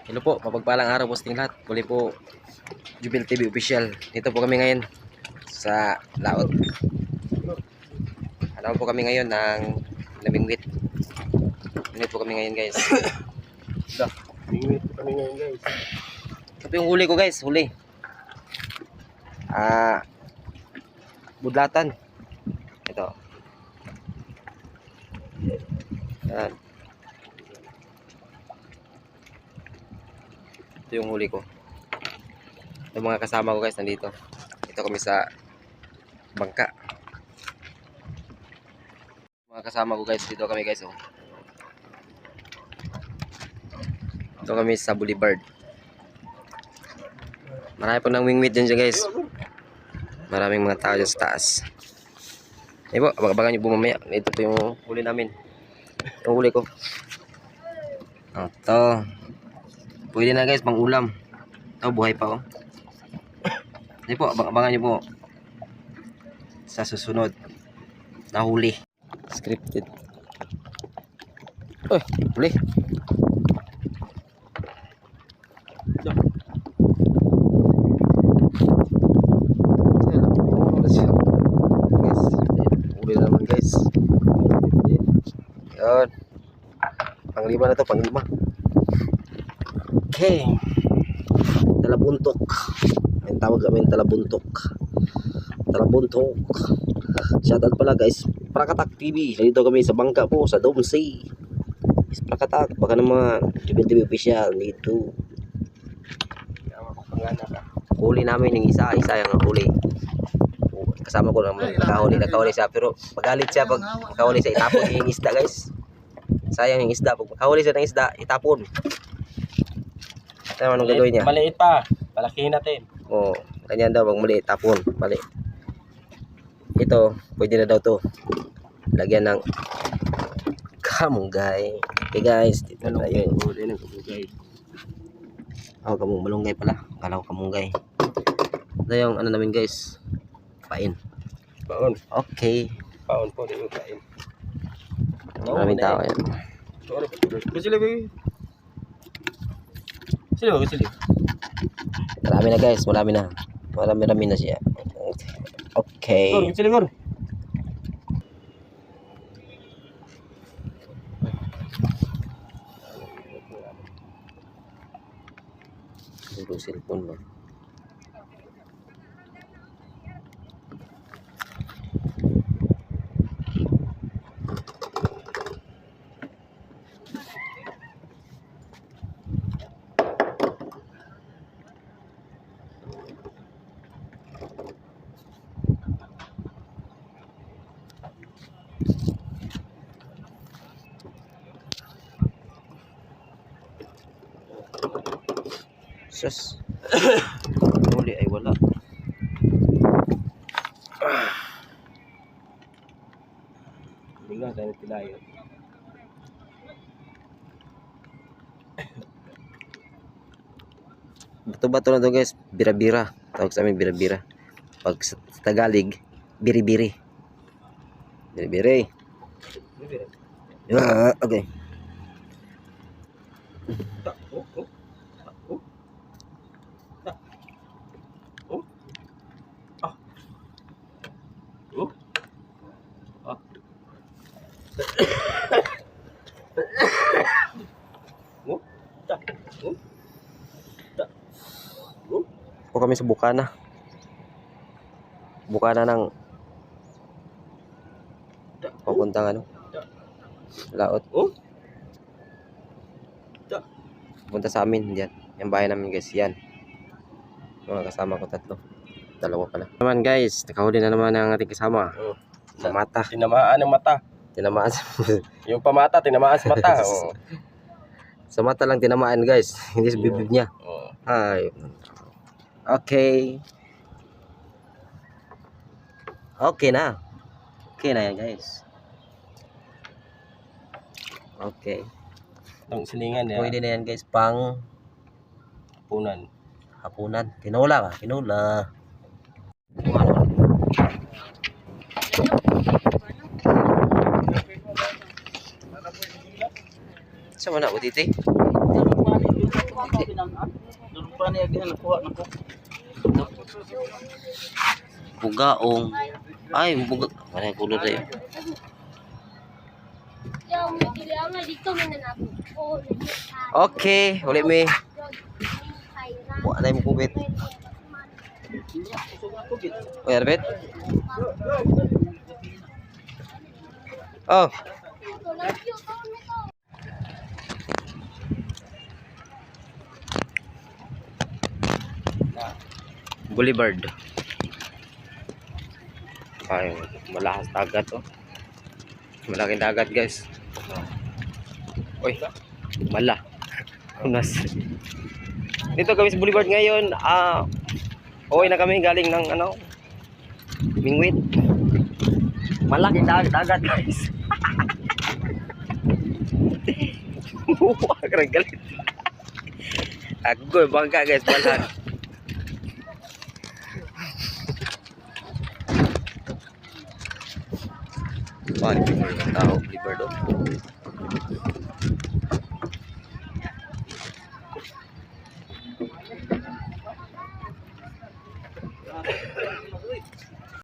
Hello po, mapagpalang araw po sa ating lahat. Muli po, Jubil TV Official. Dito po kami ngayon sa Laot. Ano po kami ngayon ng Namingwit. Namingwit po kami ngayon, guys. Namingwit po kami ngayon, guys. Ito yung huli ko, guys. Huli. Budlatan. Ito. Yan. Ito yung huli ko. Yung mga kasama ko, guys, nandito. Ito kami sa bangka. Mga kasama ko, guys, dito kami, guys, oh. Ito kami sa Boulevard. Marami po ng wingwit dyan, guys. Maraming mga tao dyan sa taas. Eh po, abang-abangan nyo po mamaya. Ito po yung huli namin. Yung huli ko. Ito. Pwede na, guys, pang ulam. Ito, buhay pa, oh. Eh po, abang-abangan nyo po sa susunod na huli. Scripted. Uy, huli. Huli naman, guys. Yan. Panglima na to, panglima. Okay. Talabuntok. May tawag kami talabuntok. Talabuntok. Shoutout pala, guys. Prakatak TV. Nandito kami sa bangka po, sa Dome Sea. Is Prakatak. Baka naman Jubil TV Official dito. Huli namin yung isa yung huli. Kasama ko naman nakahuli siya, pero magalit siya pag nakahuli siya, itapon yung isda, guys. Sayang yung isda, pag nakahuli siya ng isda, itapon. Ano anong gagawin niya? Maliit pa, palakihin natin. Oo, ganyan daw, pag maliit, tapon, mali. Ito, pwede na daw to lagyan ng kamunggay. Okay, guys, dito na yun. Huli ng kamunggay. Malunggay pala, akala ko kamunggay. Ito yung ano namin, guys, pain. Paon. Okay. Paon po, di mo pain. Maraming tao yan. Kusili, baby. Kusili. Marami na, guys, marami na. Marami na siya. Okay. Kusili, gor. Puro cellphone mo. Sus. Huli ay wala. Wala, tayo tilayo. Bato-bato na to, guys. Bira-bira. Tawag sa amin bira-bira. Pag sa Tagalog, biri-biri. Biri-biri. Okay. Po kami sa Bukana. Bukana ng papuntang ano? Laot. Punta sa amin diyan. Yung bahay namin, guys, yan. Mga kasama ko tatlo. Dalawa pala. Naman, guys, nakahuli na naman ang ating kasama. Sa mata. Tinamaan ang mata. Tinamaan. Yung pamata, tinamaan sa mata. Oh. Sa mata lang tinamaan, guys. Hindi sa bibig niya. Oh. Ay. Okay. Okay na. Okay na yan, guys. Okay. Itong silingan niya. Pwede na yan, guys, pang Punan. hapunan. Tinola ka. Tinola. Sa mana ko, titi? Bugaong. Ay, buga. Ano yung kulot na yun? Okay, ulit mi. Wala na yung kubit. Uy, Arbet? Oh. Boulevard. Ay, malahas dagat oh. Malaking dagat guys. Uy, mala. Unas. Dito kami sa Boulevard ngayon. Uwi na kami galing ng ano, Mingwit. Malaking dagat guys. Wah, keren galit. Aku bangga guys, balan. Wah, ini tao, Boulevard oh.